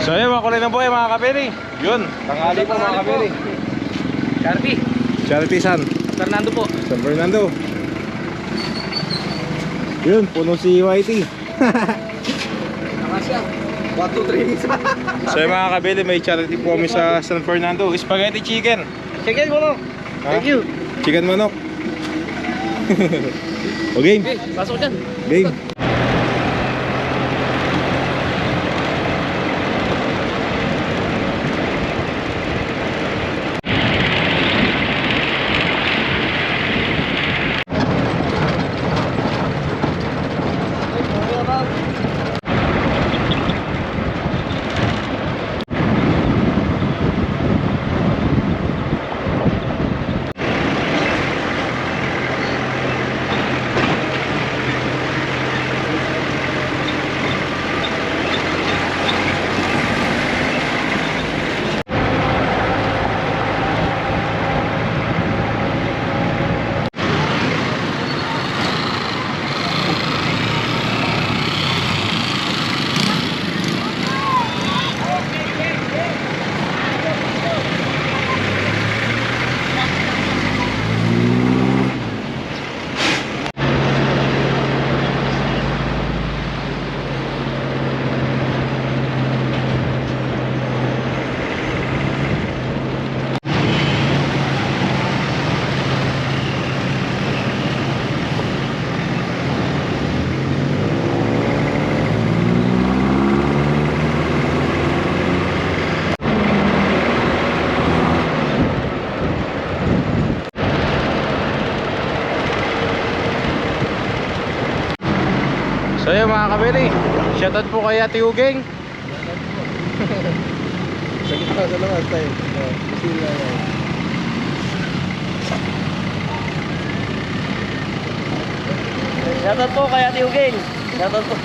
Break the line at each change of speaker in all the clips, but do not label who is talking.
So ayun, makulay na po mga kapiri. Yun, tanghali po mga kapiri. Charity San
Fernando po.
San Fernando. Yun, puno si YT.
Nakasya. 1, 2, 3.
So mga kabili, may charity po kami sa San Fernando. Spaghetti chicken.
Chicken mo no. Thank you.
Chicken manok. O game.
Okay, pasok dyan.
Game. So yun mga kabili, shoutout po kay Ate Ugeng.
Sa gitna, sa labas tayo. Shoutout po kay Ate Ugeng. Shoutout po.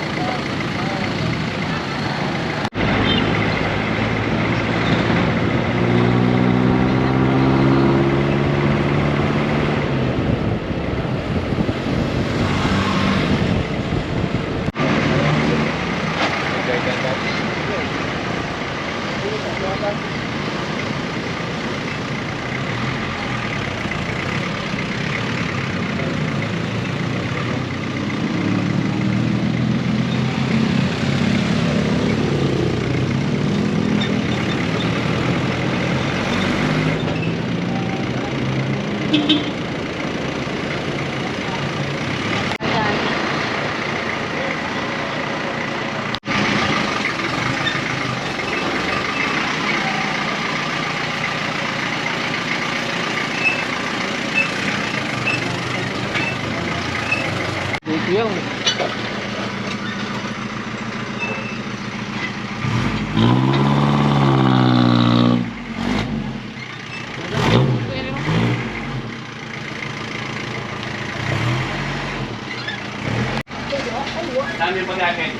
Yung dami pagkain.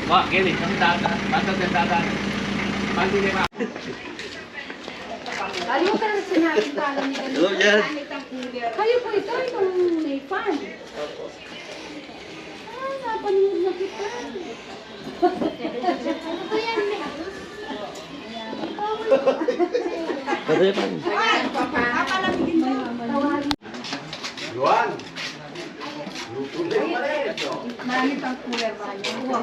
Wah, gini, kami dadaan. Basta dadaan. Pandi ni ma.
Ayaw ka na sinabi pala ni ganito.
Hello, Jan.
Kayo po ito, itong may fan. Ah, napanood na kita. Ito yan, may
Juan.
Maraming pang cooler pa kayo.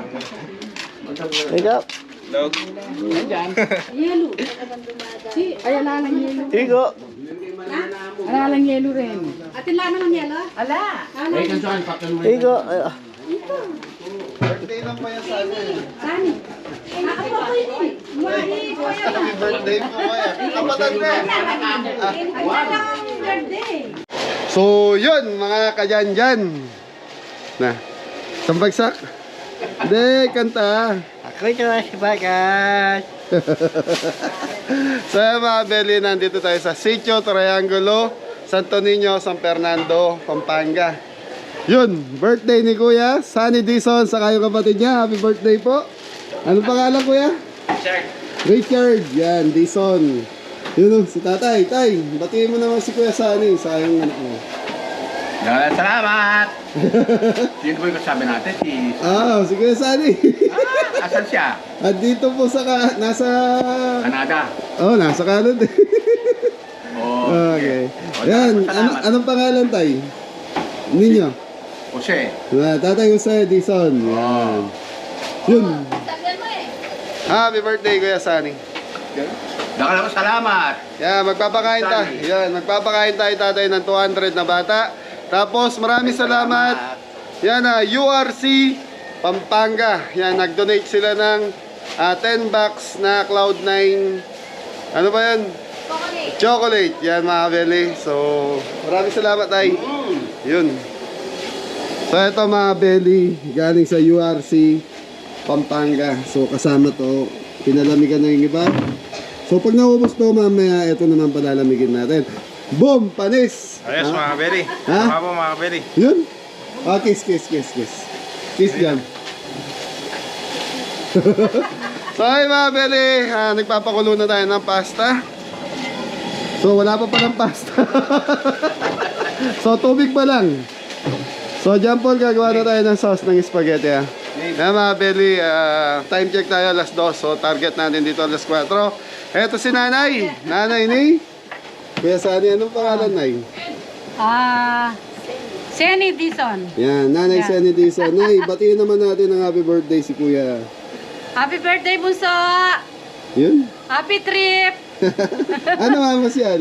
Ikaw.
Log.
Yelo. Si, ayan na lang yelo.
Igo.
Ala lang yelo rin. Atin lang ng yelo? Ala.
Igo.
Birthday lang pa yan sa akin.
Sani. Ako po yun eh. Mahi ko yan.
Happy birthday po kaya. Kapatid na.
Ay, lang birthday.
So, yun mga kadyan-dyan. Na. Sampagsak. Hindi, kanta.
Ako ito si Bagas.
So, mga Beli, nandito tayo sa Sitio Triangulo, Santo Niño, San Fernando, Pampanga. Yun, birthday ni Kuya Sunny Dizon sa kayong kapatid niya. Happy birthday po. Anong pangalan, Kuya? Richard. Yan, Dizon. Yun, si tatay. Tay, batiin mo naman si Kuya Sunny sa kayong anak mo.
Salamat! Sino ba yung kasabi natin? Si...
Si Kuya Sunny.
Asan siya?
At dito po nasa...
Canada.
Nasa Canada.
Oh,
Okay.
O,
Yan,
salamat.
anong pangalan tay? Ninyo?
Jose.
Tatay Jose Dizon. Yan. Yun. Happy birthday, Kuya Sunny.
Dakilang salamat.
Yan, magpapakain tayo. Yan, magpapakain tayo tatay ng 200 na bata. Tapos maraming salamat. Yan URC Pampanga. Yan, nag-donate sila ng 10 bucks na Cloud9. Ano ba yan? Chocolate. Yan mga beli. So, maraming salamat tay. Yun. So, ito mga beli. Galing sa URC Pampanga. So, kasama to. Pinalamigan na yung iba. So, pag naubos to mamaya, ito naman palalamigin natin. Boom! Panis!
Ayos mga kabeli.
Ha?
Tama po mga kabeli.
Yun. Kiss. Kiss dyan. So, ay mga beli, nagpapakulo na tayo ng pasta. So, wala pa palang pasta. So, tubig pa lang. So, dyan po, gagawa na tayo ng sauce ng spaghetti. Mga beli, time check tayo, alas 2. So, target natin dito alas 4. Eto si Nanay. Nanay ni Kuya Sunny, anong pangalan, Nay?
Senny Dizon.
Yan, Nanay Sunny Dizon. Nay, batiin naman natin ang happy birthday si Kuya.
Happy birthday, Bunso!
Yun.
Happy trip!
Namamasyal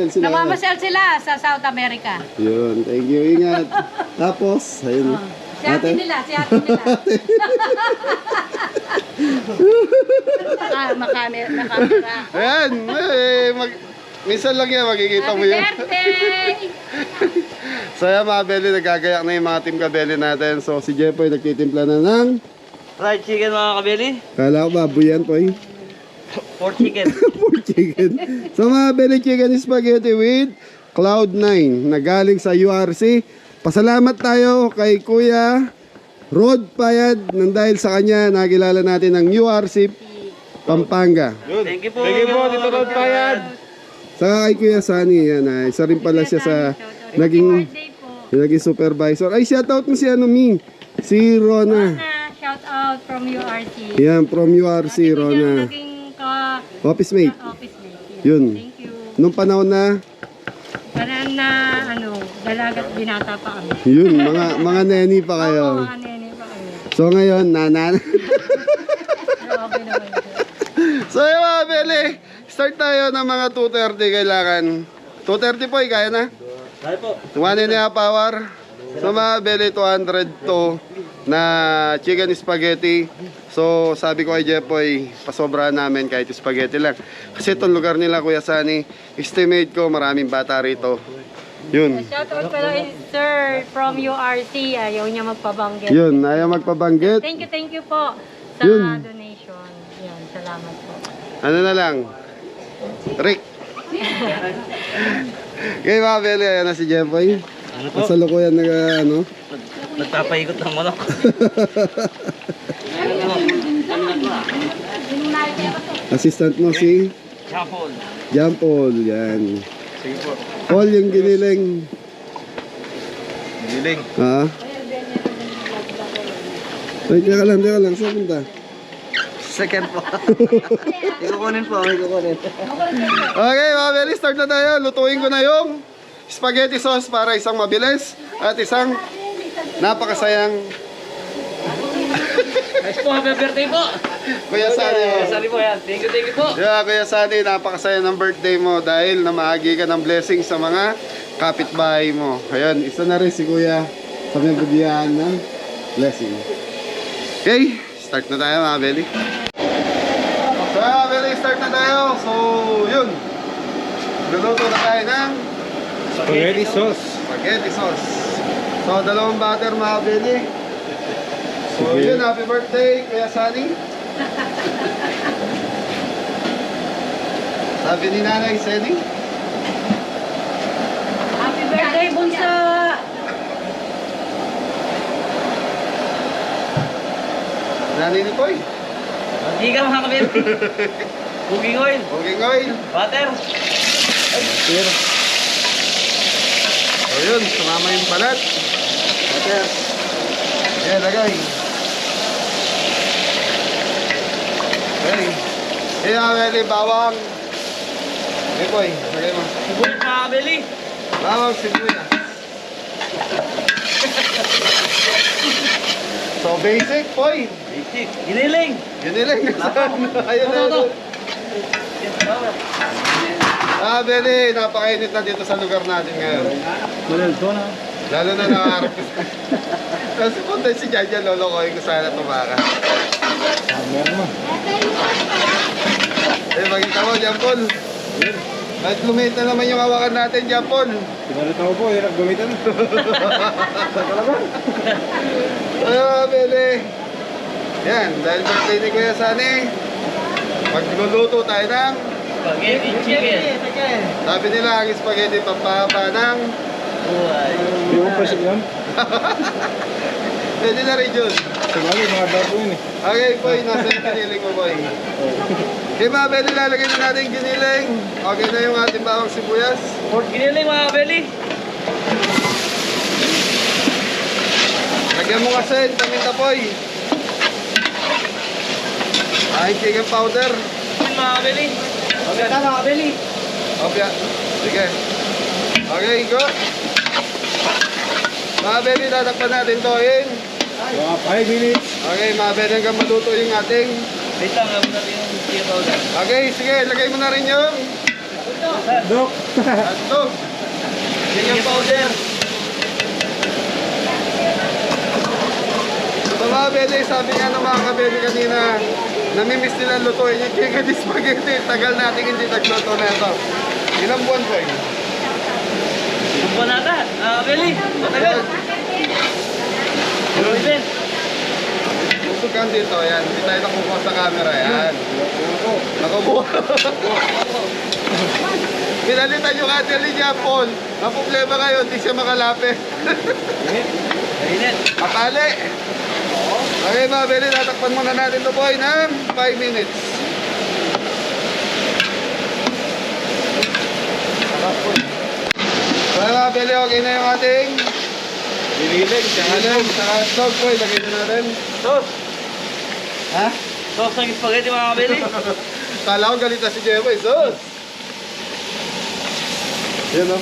sila.
Namamasyal sila sa South America.
Yun, thank you. Ingat. Tapos, ayun.
Si ate nila. Nakamera.
Ayan, minsan lang yan, makikita mo yan.
Happy birthday!
So yan mga beli, nagagayak na yung mga team kabeli natin. So si Jepoy nagtitimpla na ng
Fried chicken mga kabili.
kala ko baboy yan, Poy.
Pork chicken.
Pork chicken. So mga beli, chicken spaghetti with Cloud9 na galing sa URC. Pasalamat tayo kay Kuya Rod Payad nang dahil sa kanya nakilala natin ang URC Pampanga.
Yun.
Thank you po.
Thank you po, Tito Rod Payad.
Saka kay Kuya Sunny, yan, isa rin pala siya sa naging supervisor. Ay, shoutout mo si si Rona.
Shout out from URC.
Yan, from URC, Rona.
Naging
Office mate.
office mate.
Yun.
Thank you.
Nung panahon na,
Parang na, dalagat binata pa kami.
yun, mga neni pa kayo.
Oo, mga nene pa kami.
So ngayon, nanan.
Pero okay naman ito.
So yun mga beli, start tayo ng mga 2:30 kailangan. 2:30 po, kaya na?
Kaya po.
1.5 hour. So mga beli, 200 to na chicken spaghetti. So sabi ko kay Jepoy, pasobrahan namin kahit spaghetti lang. Kasi itong lugar nila, Kuya Sunny, estimate ko maraming bata rito. Yun.
Shout out pala kay Sir from URC. Ayaw niya magpabanggit.
Yun, ayaw magpabanggit.
Thank you po sa
Yun.
donation. Yan, salamat po.
Ano na lang? Rick. Okay mga beli, ayan na si Jepoy.
Ano po?
Kasalukuyan na
Nagpapaikot ng manok.
assistant mo si
Chapol.
John Paul. Yan.
Sige po.
Paul yung giniling.
Giling.
Ha? Ay, teka lang. Saan punta?
Second po. Ikukunin po.
Okay, mga beli, start na tayo. Lutuin ko na yung spaghetti sauce para isang mabilis at isang napakasayang
Nice po. Happy birthday po.
Kuya Sunny.
Sali po yan. Thank you po.
Yeah, Kuya Sunny, napakasaya ng birthday mo dahil namahagi ka ng blessing sa mga kapitbahay mo. Ayun, isa na rin si Kuya sa may bigyan ng blessing. Okay, start na tayo mga beli. So mga beli, start na tayo. So, yun. Luluto na tayo ng
Spaghetti sauce.
spaghetti sauce. So, dalawang batter mga beli. So, yun, happy birthday, Kuya Sunny. Sabi ni Nanay Senny.
Happy birthday, Bunso!
Nanay ni Poy.
Hindi ka mga kabili. Cooking oil.
Cooking oil.
Butter.
Here. yun, sumama yung balat. Okay. Yan, lagay. Okay. Kaya Meli, bawang. Okay, boy. Lagay mo.
Sibuyas mga kabeli.
Bawang sibuyas. So basic, boy.
Basic. Giniling.
Giniling. Ayun na.
Ito.
Meli, napakainit na dito sa lugar natin ngayon. Lalo na nakaharap ko. Kasi punta si Jaja, lolokohin ko sana tumaka. Eh, makita mo, Jampol. Kahit lumit na naman yung hawakan natin, Jampol.
Pinalit ako po, hirap gamitan.
Bele. Yan, dahil birthday ni Kuya Sani, magluluto tayo ng
Spaghetti chicken.
sabi nila ang spaghetti pampahaba ng
Buhay.
Hindi ko pa siya yan.
pwede na rin yun.
Sabagay, mga dapo yun eh.
Okay, boy, nasa yung giniling mo, boy. Okay, mga Bele, lalagay na natin yung giniling. Okay na yung ating bawang sibuyas.
Giniling mga kabeli.
Lagyan mo kasi, paminta, boy. Ay, chicken powder.
Mga kabeli. Okay na mga kabeli.
Opya. Sige. Okay, go. Mga Bele, tatakpan natin to in.
Mga 5 minutes.
Okay, mga Bele, hanggang maluto yung ating.
Wait lang, alam natin yung chicken powder.
Okay, sige, lagay mo na rin yung
Dok.
hotdog. Chicken powder. So mga Bele, sabi nga ng mga kabele kanina, namimiss nila lutuin yung chicken spaghetti. Tagal natin hindi nagluto na ito. Ilang buwan po eh?
Buwan nata. Kabeli. Matagal. Pero din.
Tusukan dito, yan. Hindi tayo nakukuha sa camera, yan. Nakabuha. Pinalitan yung atin ni Japon. Ang problema kayo, hindi siya makalapit.
Mainit.
Kapali. Okay mga Bele, tatakpan muna natin ito boy ng 5 minutes. Okay mga Bele, okay na yung ating giniling, giniling, sa hotdog boy, lagay na natin.
Sauce.
Ha?
Sauce ng spaghetti mga kabeli.
Kala ko galit na si Jeboy, sus! Yan o.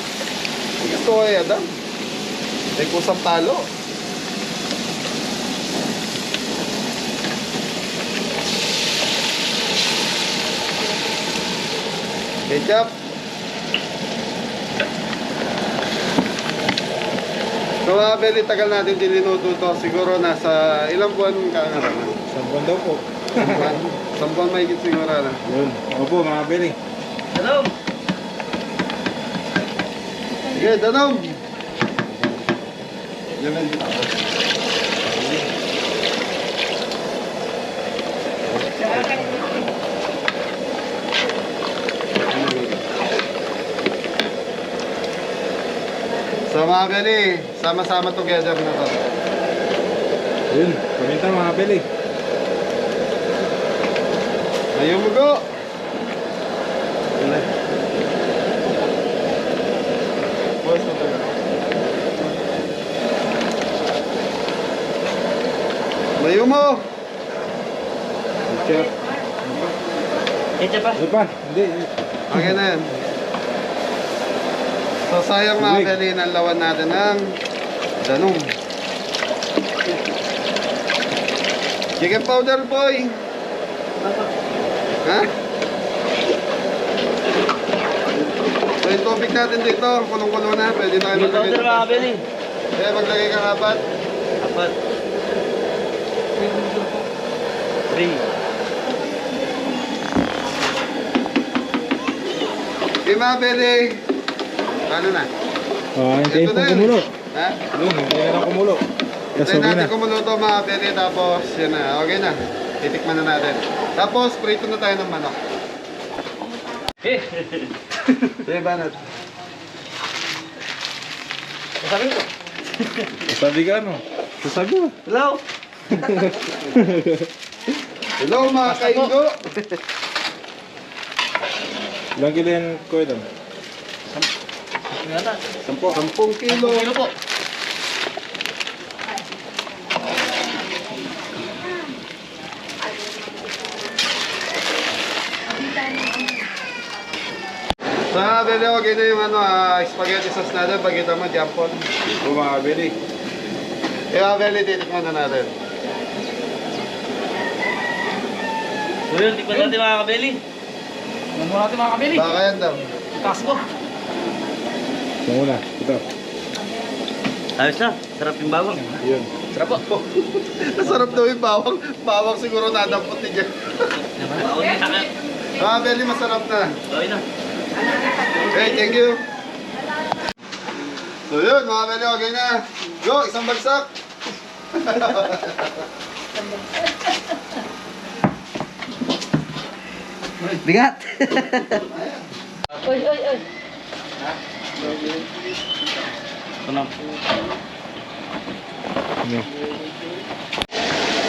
Gusto ko kaya Adam. May kusang palo. Ketchup. So mga Bele, tagal natin dilinuto to. Siguro nasa ilang buwan kaangaran na.
Sabuan daw po.
Sambuan mahigit siguro na.
Yun. Opo, mga beli.
Hello.
Sige, danom! Yan lang dito. So mga Bele, sama-sama together na to.
Yun. Paminta mga beli.
Ayaw mo go! Boss na tayo. Layo mo!
Ketchup.
Ketchup pa.
Ano pa? Hindi.
Okay na yan. So sayang mga
Tubig.
Bele, nalawan natin ng danong. Chicken powder boy! Ha? So yung tubig natin dito, kulong-kulo na, pwede na kayo
Chicken powder mga kabeli.
Kaya maglagay ka apat.
Apat. 3.
Okay mga Bele, paano na?
Hintayin
Ito na
pong
yun.
kumulo.
Ha?
Yun, hintayin na kumulo. Yes,
Hintayin
okay
natin
na.
kumulo to mga Bele, tapos yun na, okay na. Titikman na natin. Tapos prito na tayo ng manok. Sige banat.
Sabi ko.
Sabi ka ano? Sasabi mo.
Hello.
Hello mga kaingo.
Ilang kilo yan ko ito?
10 kilo.
Kilo po.
So bili ko gina yung spaghetti sauce natin. Pagkita mo, jampon.
Ito mga kabeli.
Bili, titikman na natin.
So yun, tikman natin mga kabeli.
Ano natin mga kabili?
Baka yan daw.
Taas ko.
Ito muna. Ito.
Ayos na, sarap yung bawang.
Yun.
Sarap po.
Nasarap daw yung bawang. Bawang siguro nadampot ni Jeff.
Bawang na saka.
Bili, masarap na.
Okay na.
Okay, thank you. So yun, mga bili, okay na. Go, isang bagsak.
Bigat.
Oy, oy, oy.
Tunang.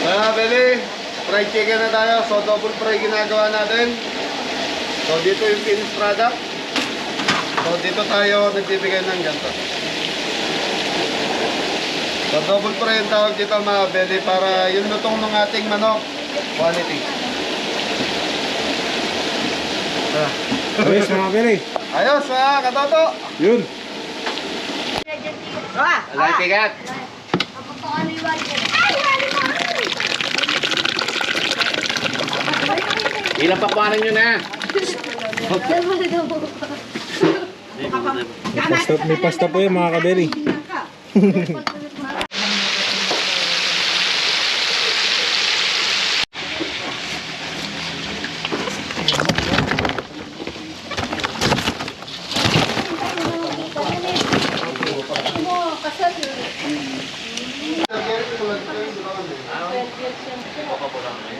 Mga bili, fried chicken na tayo. So double fry ginagawa natin. So dito yung finished product. So dito tayo nagbibigay ng ganito. So double fry yung tawag dito mga bili para yung lutong ng ating manok. Quality.
Ayos mga kabeli.
Ayos mga katoto.
Yun.
Alay, tigat. Ilang pakuanan nyo na?
May pasta po yun mga kabeli.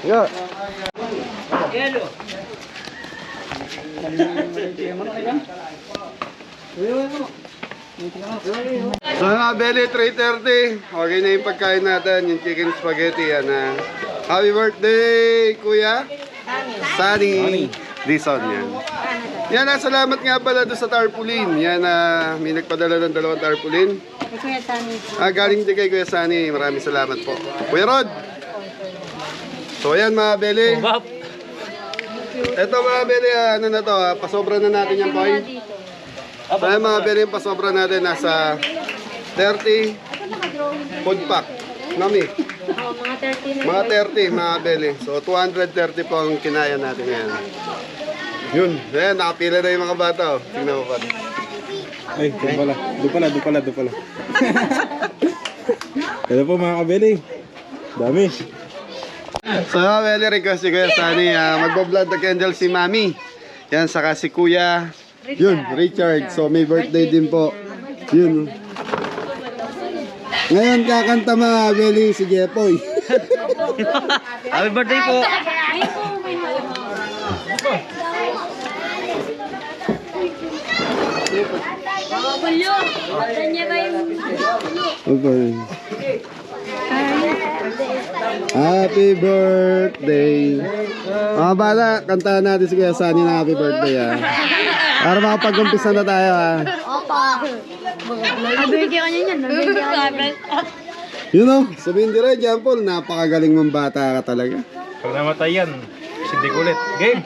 Yeah.
Yelo.
So mga beli, 3:30. Okay na yung pagkain natin, yung chicken spaghetti. Yan, happy birthday, Kuya Sunny Dison. Yan, salamat nga pala doon sa tarpaulin. Yan, may nagpadala ng 2 tarpaulin.
Kuya Sunny.
Galing din kay Kuya Sunny. Maraming salamat po. Kuya Rod. So yan mga beli. Ito mga beli, ano na to, pasobra na natin yung point. So yan mga beli, pasobra natin nasa 30 food pack. Nami. Mga 30 mga beli. So 230 po ang kinaya natin ngayon. Yun, ayan, nakapila na yung mga bata. Oh. Tingnan mo pa.
Ay, doon pala. Ito po mga kabeli. Dami.
So, very request si Kuya Sunny. Magbo-blood the candle si Mami. Yan, saka si Kuya. Yun, Richard. So, may birthday din po. Yun. Ngayon, kakanta mga Beli si Jepoy.
Happy birthday po. Happy birthday. Mga bata, kantahan natin si Kuya Sunny na happy birthday para makapag-umpisa na tayo
Nabigyan ka niya yan.
You know, sabihin dire, Jampol, napakagaling mong bata ka talaga.
Pag namatay yan, hindi kulit. Game!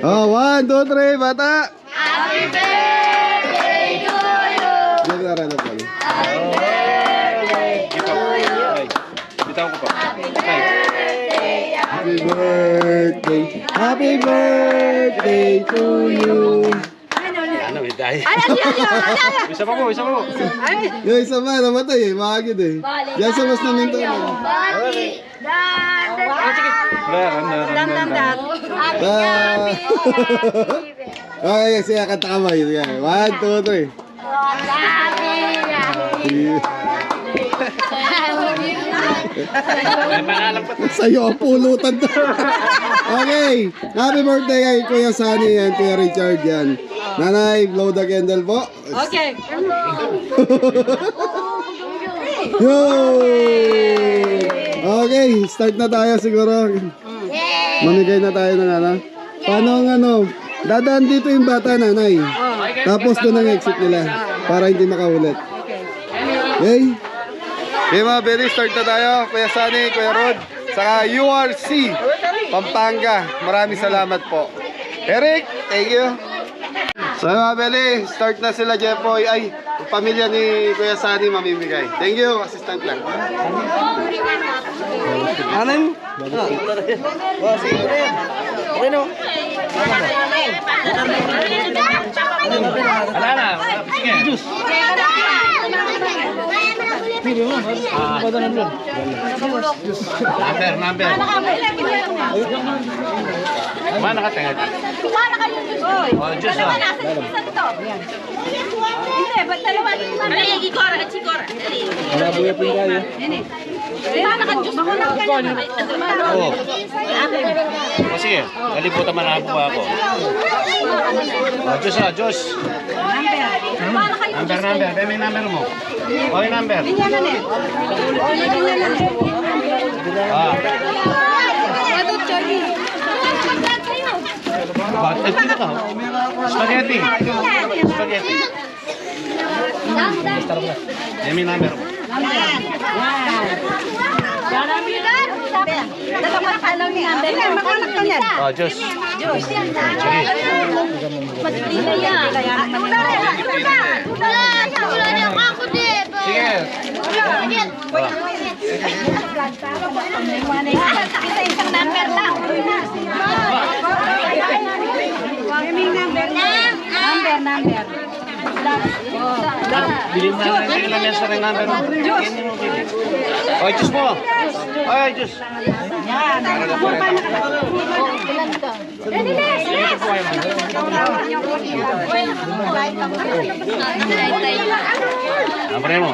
1, 2, 3, bata!
Happy birthday to you!
Diyan na rin na pala.
Bitaw ko pa.
Happy birthday! Happy birthday to you!
Ano, itay?
Isa pa po.
Yung isa pa, namatay makagid Diyan sa mas naminto na. Okay, siya kanta ka ba? 1, 2, 3. Sa'yo ang pulutan to. Okay, happy birthday kay Kuya Sunny and Kuya Richard yan. Nanay, blow the candle po.
Okay.
Yay! Okay, start na tayo siguro. Mamigay na tayo ng ano. Paano ang ano? Dadaan dito yung bata, nanay.
Okay
Tapos doon ang exit nila para hindi makaulit. Okay? Okay mga Beli, start na tayo. Kuya Sunny, Kuya Rod, saka URC, Pampanga. Maraming salamat po. Eric, thank you. So mga Beli, start na sila Jepoy. Ay, yung pamilya ni Kuya Sunny mamimigay. Thank you, assistant lang. Anan? Okay no?
Wala na. Sige. Number. Mana nakatingin? Oh, Diyos ah.
Hindi, ba't dalawa? Ikora at sikora. Wala buya po yung kayo.
Oo. O sige, nalibutan man ako ako. O, Diyos ah, Diyos. Number. May number mo. O, yung number. Ah. Bakit? Ito ka. Spaghetti. May number mo. Oh, Diyos. Sige.
Number.
Bilhin na lang yung lamesa rin number mo. Oh, Diyos mo. Ay, Diyos. Number mo.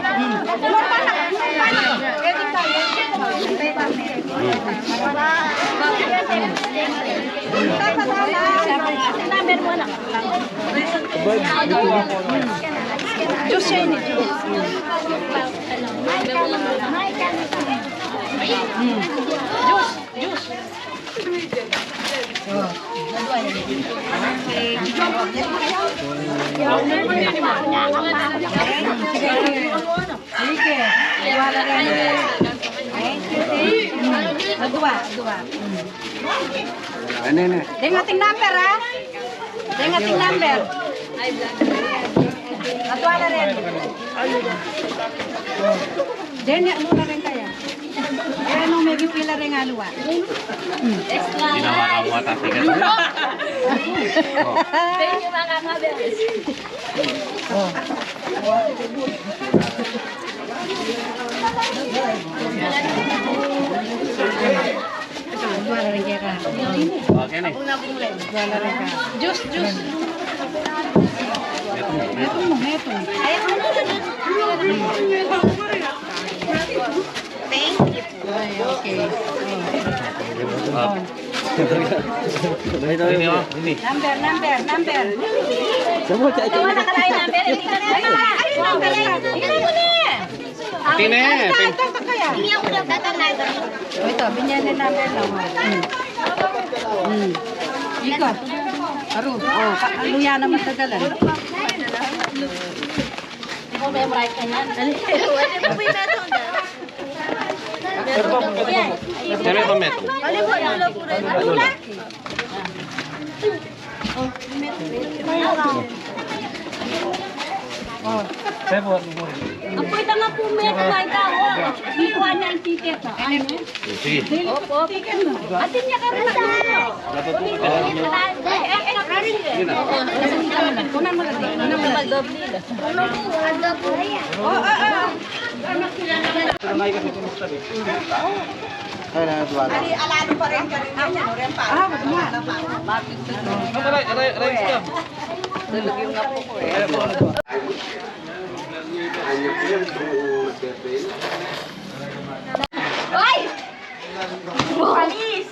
Diyos siya ini. Diyos. Sige. Wala rin. Dua.
Ano na?
Dengating number ha. Dengating number. At wala rin. Denya muna rin kaya. Kaya nung may pila rin nga luwa.
Ginawa ka mo at atigas.
Thank you mga kaberes. Wala rin kaya ka.
Okay na.
Wala rin ka. Diyos. Metong. Ayaw mo na. Thank you. Okay.
Hindi.
Number. Wala ka lang number.
Tine.
Ito, binyanin number lang. Ikaw. Aro. Luya na matagalan. May right ka na.
Dami pa metro.
Ang pwede nga po may tao. Ikuha niya ang ticket.
Sige.
Atin niya ka rin sa kunan mo lang. Alano pa rin ka rin. Wag Hoy! Alis!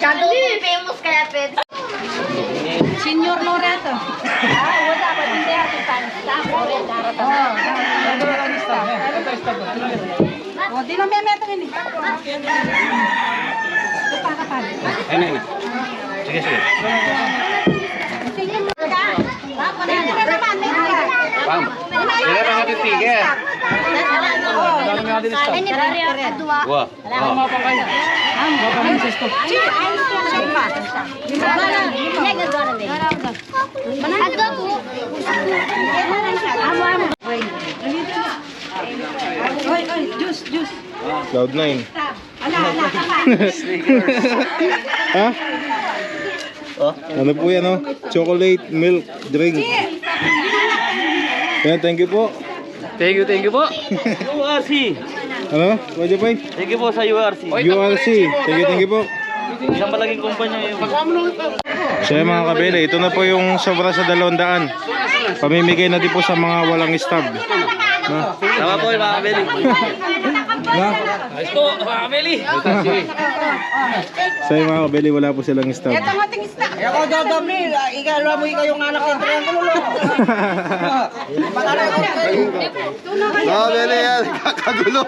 Kado famous kaya pet. Senior Loreto. Wala pa din tayo sa di na may meto ini.
Ano. Sige. Pam. Kaya pa natin ticket. Wah.
Cloud9. Ha? Ano po yan, oh? Chocolate milk drink. Yan, thank you po.
Thank you po. URC.
Ano? Pwede pa
Thank you po sa URC.
URC. Thank you po.
Isang malaking kumpanya yun.
So yan mga kabele, ito na po yung sobra sa 200. Pamimigay natin po sa mga walang stab. Na?
Tama po mga kabeli.
Na?
Ayos po mga kabeli.
So yung mga kabele, wala po silang stab.
Ako dadami, igalaw mo ikaw yung anak ng triangulo.
Mga bele yan, kakagulo.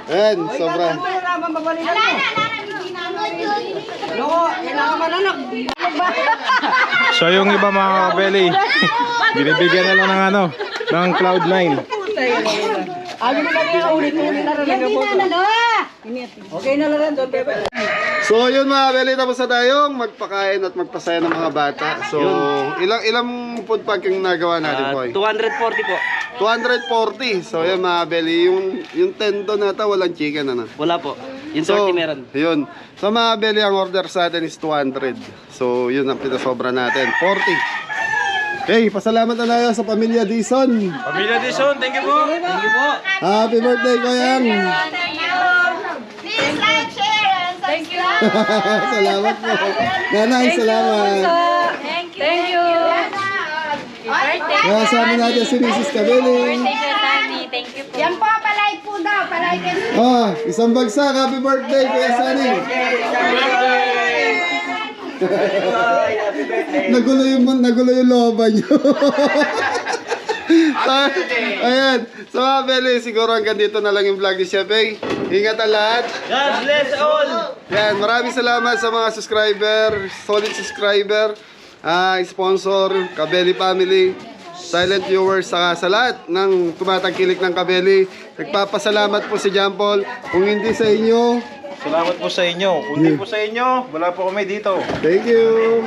Ayan, sobra.
So yung iba mga kabele, binibigyan na lang ng ano, ng Cloud9.
Okay na lang doon, bebe.
So yun mga bele, tapos na tayong magpakain at magpasaya ng mga bata. So ilang food pack yung nagawa natin po?
240 po.
240. So yun mga bele, yung tendo nata walang chicken ano.
Wala po. Yung
So
30 meron.
yun. So mga bele, ang order sa atin is 200. So yun ang pinasobra natin, 40. Okay, pasalamat na tayo sa pamilya Dison.
Pamilya Dison, thank you po.
Thank you po.
Happy birthday, Koyang!
Please like, share, and subscribe.
Salamat po. Nanay, salamat.
Thank you.
Kaya sama natin si Mrs. Kabeling.
Thank you po. Yan po, palay po daw. Palay po.
Ah, isang bagsak. Happy birthday, Kuya Sunny. nagulo yung looban nyo. Ayan. So mga bele, siguro hanggang dito na lang yung vlog ni Chef. Ingat ang lahat.
God bless all.
Yan, maraming salamat sa mga subscriber, solid subscriber, sponsor, Kabeli Family, silent viewers, saka sa lahat ng tumatangkilik ng Kabeli. Nagpapasalamat po si John Paul. Kung hindi sa inyo,
Salamat po sa inyo. Kung hindi po sa inyo, wala po kami dito.
thank you.